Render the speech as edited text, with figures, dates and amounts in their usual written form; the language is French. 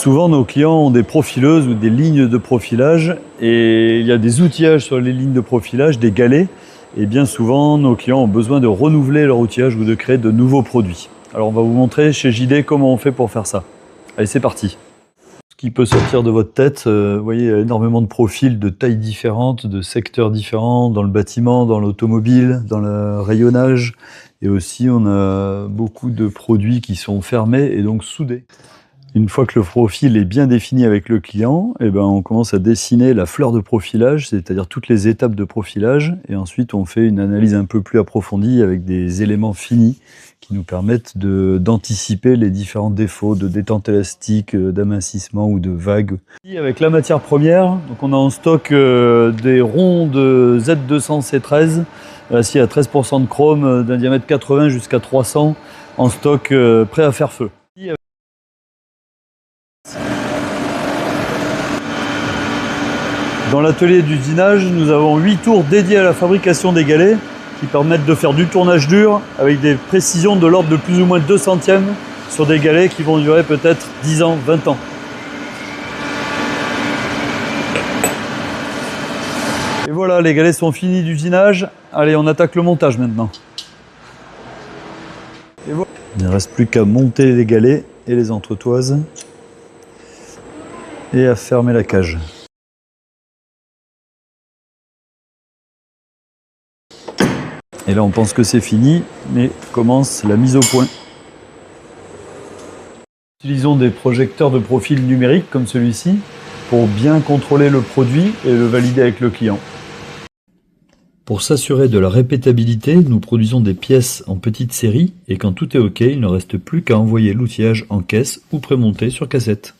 Souvent, nos clients ont des profileuses ou des lignes de profilage et il y a des outillages sur les lignes de profilage, des galets. Et bien souvent, nos clients ont besoin de renouveler leur outillage ou de créer de nouveaux produits. Alors, on va vous montrer chez JD comment on fait pour faire ça. Allez, c'est parti. Ce qui peut sortir de votre tête, vous voyez, il y a énormément de profils de tailles différentes, de secteurs différents, dans le bâtiment, dans l'automobile, dans le rayonnage. Et aussi, on a beaucoup de produits qui sont fermés et donc soudés. Une fois que le profil est bien défini avec le client, eh ben on commence à dessiner la fleur de profilage, c'est-à-dire toutes les étapes de profilage. Et ensuite, on fait une analyse un peu plus approfondie avec des éléments finis qui nous permettent d'anticiper les différents défauts de détente élastique, d'amincissement ou de vague. Avec la matière première, donc on a en stock des ronds de Z200 C13, acier à 13% de chrome d'un diamètre 80 jusqu'à 300 en stock prêt à faire feu. Dans l'atelier d'usinage, nous avons 8 tours dédiés à la fabrication des galets qui permettent de faire du tournage dur avec des précisions de l'ordre de plus ou moins 2 centièmes sur des galets qui vont durer peut-être 10 ans, 20 ans. Et voilà, les galets sont finis d'usinage. Allez, on attaque le montage maintenant. Et voilà. Il ne reste plus qu'à monter les galets et les entretoises et à fermer la cage. Et là, on pense que c'est fini, mais commence la mise au point. Utilisons des projecteurs de profil numérique comme celui-ci pour bien contrôler le produit et le valider avec le client. Pour s'assurer de la répétabilité, nous produisons des pièces en petite série et quand tout est OK, il ne reste plus qu'à envoyer l'outillage en caisse ou prémonté sur cassette.